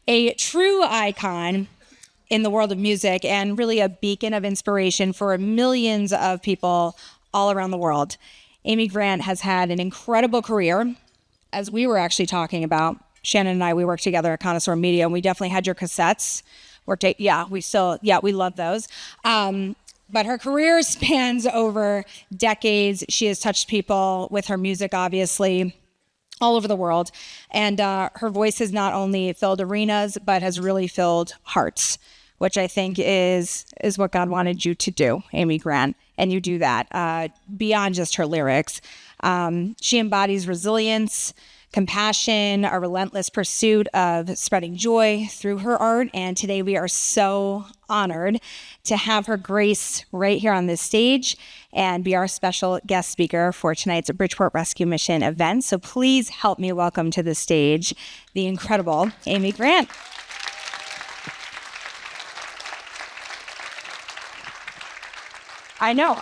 a true icon in the world of music and really a beacon of inspiration for millions of people all around the world. Amy Grant has had an incredible career. As we were actually talking about, Shannon and I, we worked together at Connoisseur Media, and we definitely had your cassettes. We love those. But her career spans over decades. She has touched people with her music, obviously, all over the world. And her voice has not only filled arenas, but has really filled hearts, which I think is what God wanted you to do, Amy Grant. And you do that beyond just her lyrics. She embodies resilience, compassion, a relentless pursuit of spreading joy through her art. And today we are so honored to have her grace right here on this stage and be our special guest speaker for tonight's Bridgeport Rescue Mission event. So please help me welcome to the stage the incredible Amy Grant. I know,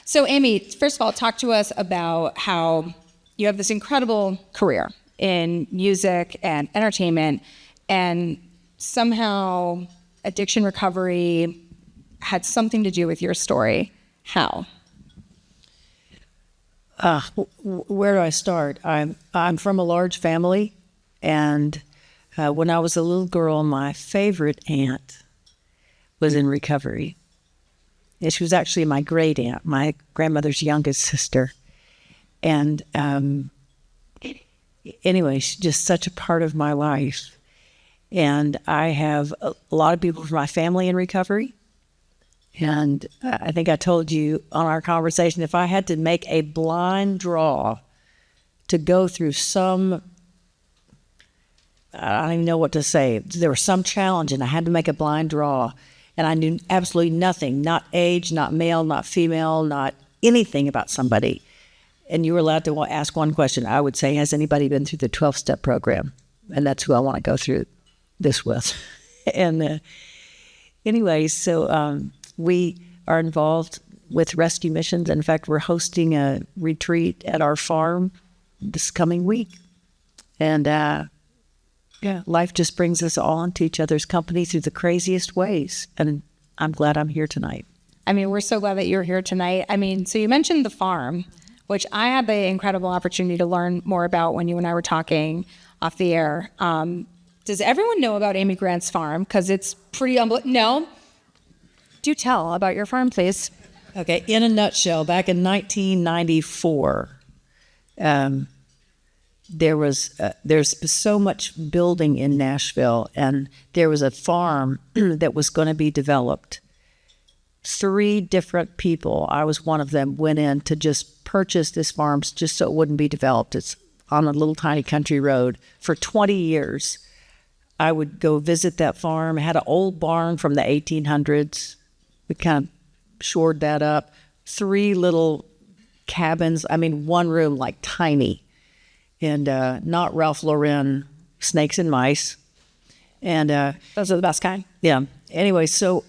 So Amy, first of all, talk to us about how you have this incredible career in music and entertainment, and somehow addiction recovery had something to do with your story. How? Where do I start? I'm from a large family, and when I was a little girl, my favorite aunt was in recovery. And she was actually my great aunt, my grandmother's youngest sister. And anyway, she's just such a part of my life. And I have a lot of people from my family in recovery. And I think I told you on our conversation, if I had to make a blind draw to go through I don't even know what to say. There was some challenge and I had to make a blind draw. And I knew absolutely nothing, not age, not male, not female, not anything about somebody. And you were allowed to ask one question. I would say, has anybody been through the 12-step program? And that's who I want to go through this with. And anyway, so we are involved with rescue missions. In fact, we're hosting a retreat at our farm this coming week. And life just brings us all into each other's company through the craziest ways. And I'm glad I'm here tonight. I mean, we're so glad that you're here tonight. I mean, so you mentioned the farm, which I had the incredible opportunity to learn more about when you and I were talking off the air. Does everyone know about Amy Grant's farm? Because it's pretty No? Do tell about your farm, please. Okay, in a nutshell, back in 1994, there's so much building in Nashville, and there was a farm that was going to be developed. 3 different people, I was one of them, went in to just purchase this farm just so it wouldn't be developed. It's on a little tiny country road. For 20 years, I would go visit that farm. It had an old barn from the 1800s. We kind of shored that up. 3 little cabins, one room, like tiny. And not Ralph Lauren snakes and mice. And those are the best kind. Yeah. Anyway, so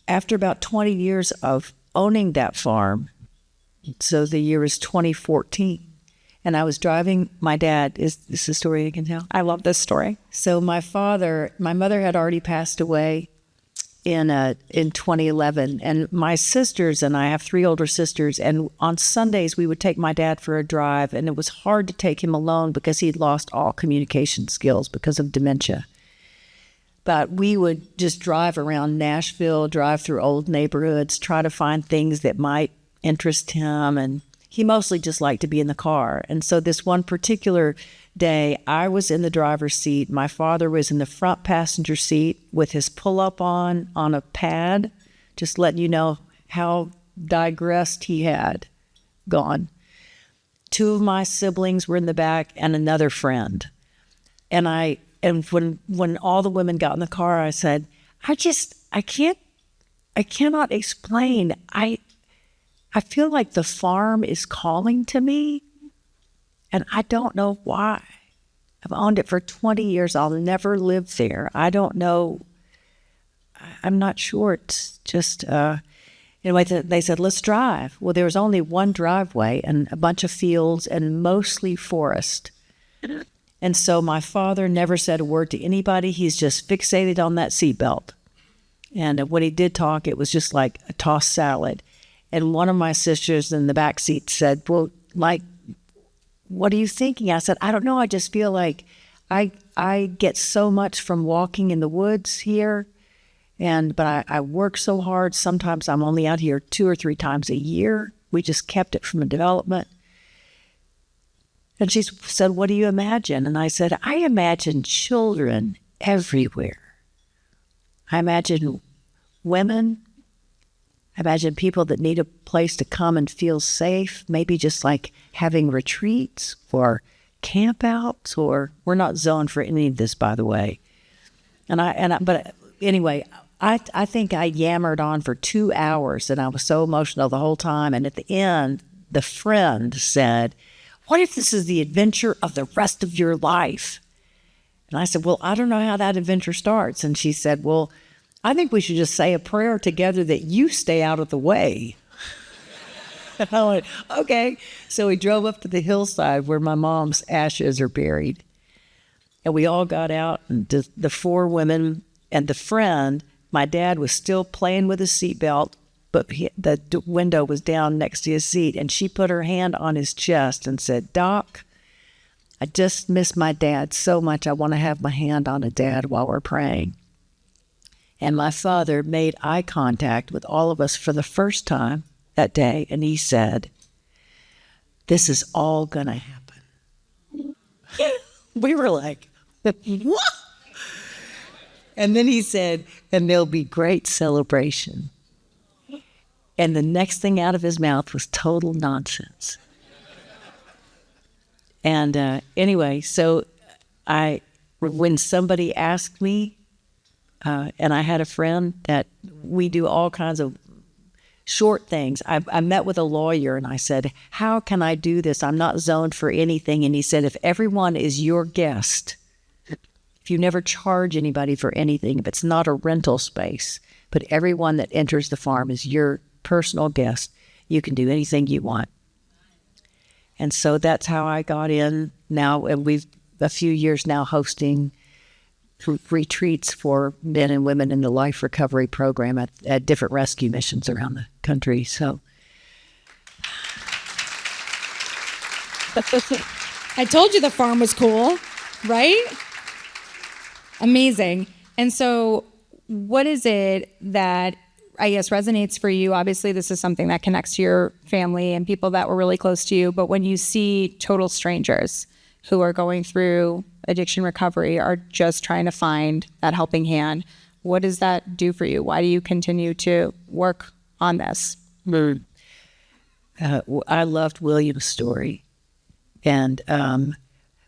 after about 20 years of owning that farm, so the year is 2014, and I was driving my dad. Is this a story you can tell? I love this story. So my mother had already passed away in 2011, and my sisters and I have 3 older sisters, and on Sundays we would take my dad for a drive, and it was hard to take him alone because he'd lost all communication skills because of dementia. But we would just drive around Nashville, drive through old neighborhoods, try to find things that might interest him, and he mostly just liked to be in the car. And so this one particular day, I was in the driver's seat. My father was in the front passenger seat with his pull-up on a pad, just letting you know how digressed he had gone. 2 of my siblings were in the back and another friend. And when all the women got in the car, I said, I cannot explain. I feel like the farm is calling to me, and I don't know why. I've owned it for 20 years. I'll never live there. I don't know. I'm not sure. It's just, Anyway, they said, let's drive. Well, there was only one driveway and a bunch of fields and mostly forest. And so my father never said a word to anybody. He's just fixated on that seatbelt. And when he did talk, it was just like a tossed salad. And one of my sisters in the back seat said, well, like, what are you thinking? I said, I don't know. I just feel like I get so much from walking in the woods here. But I work so hard. Sometimes I'm only out here 2 or 3 times a year. We just kept it from a development. And she said, what do you imagine? And I said, I imagine children everywhere. I imagine women. I imagine people that need a place to come and feel safe, maybe just like having retreats or campouts, or we're not zoned for any of this, by the way. But anyway, I think I yammered on for 2 hours and I was so emotional the whole time. And at the end, the friend said, what if this is the adventure of the rest of your life? And I said, well, I don't know how that adventure starts. And she said, well, I think we should just say a prayer together that you stay out of the way. And I went, okay. So we drove up to the hillside where my mom's ashes are buried. And we all got out, and the 4 women and the friend, my dad was still playing with his seatbelt, but the window was down next to his seat. And she put her hand on his chest and said, Doc, I just miss my dad so much. I want to have my hand on a dad while we're praying. And my father made eye contact with all of us for the first time that day. And he said, this is all going to happen. We were like, what? And then he said, and there'll be great celebration. And the next thing out of his mouth was total nonsense. And anyway, so when somebody asked me, and I had a friend that we do all kinds of short things. I met with a lawyer and I said, how can I do this? I'm not zoned for anything. And he said, if everyone is your guest, if you never charge anybody for anything, if it's not a rental space, but everyone that enters the farm is your personal guest, you can do anything you want. And so that's how I got in now. And we've a few years now hosting retreats for men and women in the life recovery program at different rescue missions around the country. So I told you the farm was cool, right? Amazing. And so what is it that I guess resonates for you? Obviously, this is something that connects to your family and people that were really close to you. But when you see total strangers who are going through addiction recovery, are just trying to find that helping hand, what does that do for you? Why do you continue to work on this? I loved William's story. And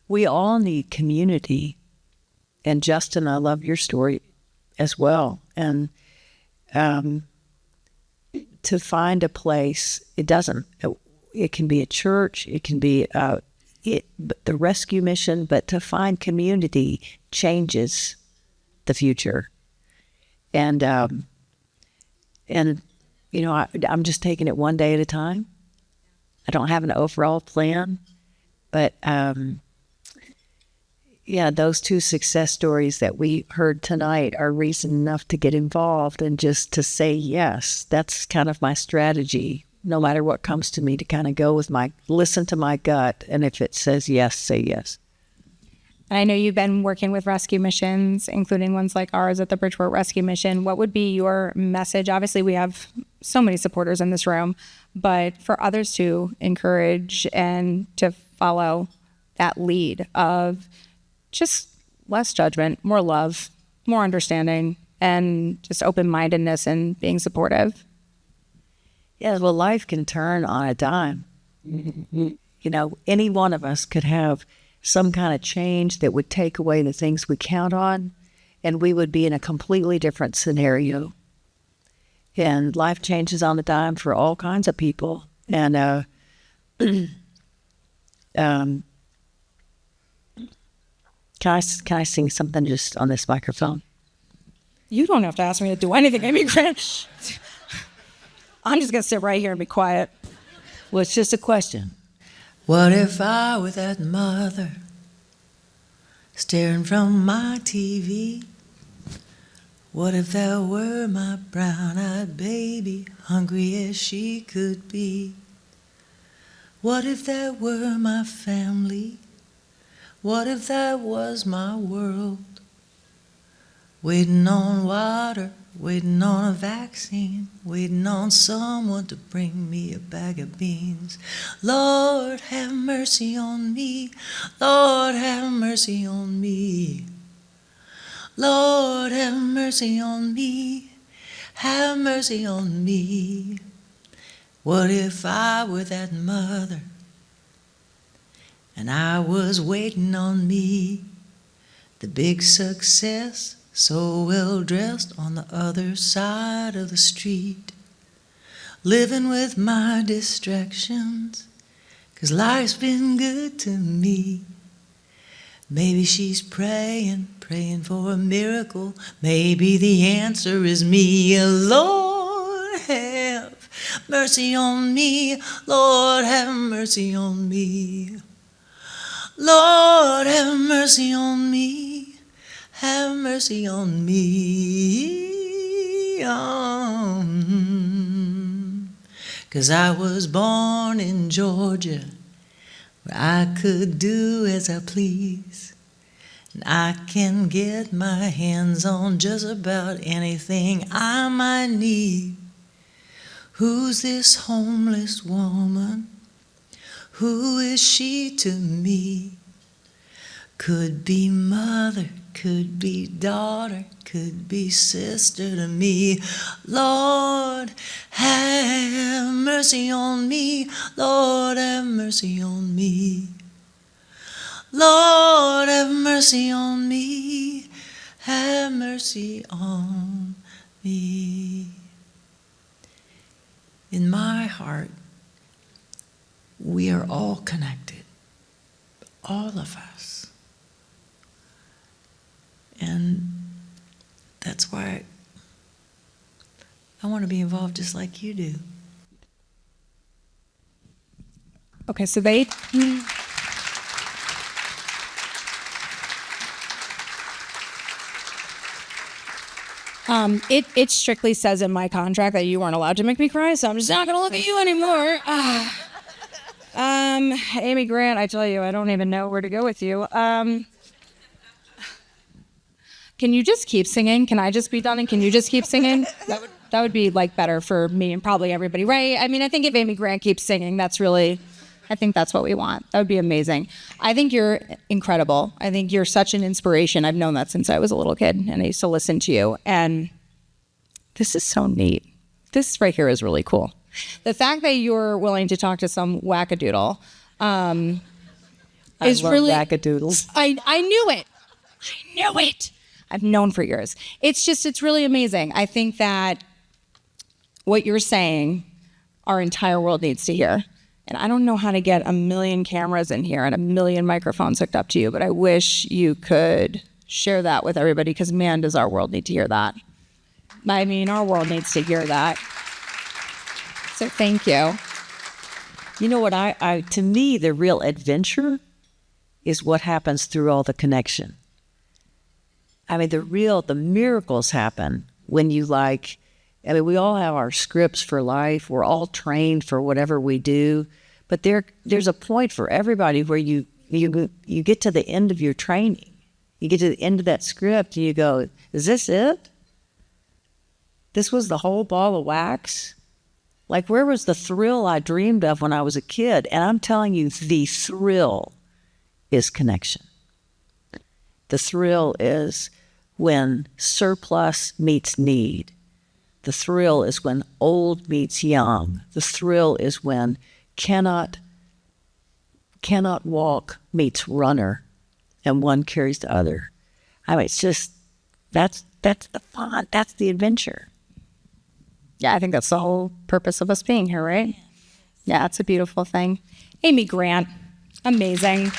we all need community. And Justin, I love your story as well. And to find a place, it can be a church, it can be the rescue mission, but to find community changes the future. And you know, I'm just taking it one day at a time. I don't have an overall plan, but yeah, those 2 success stories that we heard tonight are reason enough to get involved and just to say yes. That's kind of my strategy, no matter what comes to me, to kind of go with listen to my gut. And if it says yes, say yes. I know you've been working with rescue missions, including ones like ours at the Bridgeport Rescue Mission. What would be your message? Obviously, we have so many supporters in this room, but for others to encourage and to follow that lead of just less judgment, more love, more understanding, and just open-mindedness and being supportive. Yeah, well, life can turn on a dime. You know, any one of us could have some kind of change that would take away the things we count on, and we would be in a completely different scenario. And life changes on a dime for all kinds of people. And can I sing something just on this microphone? You don't have to ask me to do anything, Amy Grant. I'm just going to sit right here and be quiet. Well, it's just a question. What if I were that mother staring from my TV? What if that were my brown-eyed baby, hungry as she could be? What if that were my family? What if that was my world? Waiting on water, waiting on a vaccine, waiting on someone to bring me a bag of beans. Lord, have mercy on me. Lord, have mercy on me. Lord, have mercy on me. Have mercy on me. What if I were that mother and I was waiting on me, the big success, so well dressed on the other side of the street, living with my distractions, 'cause life's been good to me. Maybe she's praying for a miracle. Maybe the answer is me. Lord, have mercy on me. Lord, have mercy on me. Lord, have mercy on me. Have mercy on me. 'Cause I was born in Georgia, where I could do as I please, and I can get my hands on just about anything I might need. Who's this homeless woman? Who is she to me? Could be mother, could be daughter, could be sister to me. Lord, have mercy on me. Lord, have mercy on me. Lord, have mercy on me. Have mercy on me. In my heart, we are all connected, all of us. And that's why I want to be involved just like you do. Okay, so it strictly says in my contract that you weren't allowed to make me cry, so I'm just not gonna look at you anymore. Amy Grant, I tell you, I don't even know where to go with you. Can you just keep singing? Can I just be done and can you just keep singing? That would be like better for me and probably everybody, right? I mean, I think if Amy Grant keeps singing, I think that's what we want. That would be amazing. I think you're incredible. I think you're such an inspiration. I've known that since I was a little kid and I used to listen to you. And this is so neat. This right here is really cool. The fact that you're willing to talk to some wackadoodle is really wackadoodles. I knew it. I knew it. I've known for years. It's really amazing. I think that what you're saying, our entire world needs to hear. And I don't know how to get 1 million cameras in here and 1 million microphones hooked up to you, but I wish you could share that with everybody because, man, does our world need to hear that. I mean, our world needs to hear that. So thank you. You know what, to me, the real adventure is what happens through all the connection. I mean, the miracles happen when you we all have our scripts for life. We're all trained for whatever we do, but there's a point for everybody where you get to the end of your training. You get to the end of that script and you go, is this it? This was the whole ball of wax? Like, where was the thrill I dreamed of when I was a kid? And I'm telling you, the thrill is connection. The thrill is when surplus meets need. The thrill is when old meets young. The thrill is when cannot walk meets runner, and one carries the other. I mean, it's just, that's the fun. That's the adventure. Yeah, I think that's the whole purpose of us being here, right? Yeah, it's a beautiful thing. Amy Grant, amazing.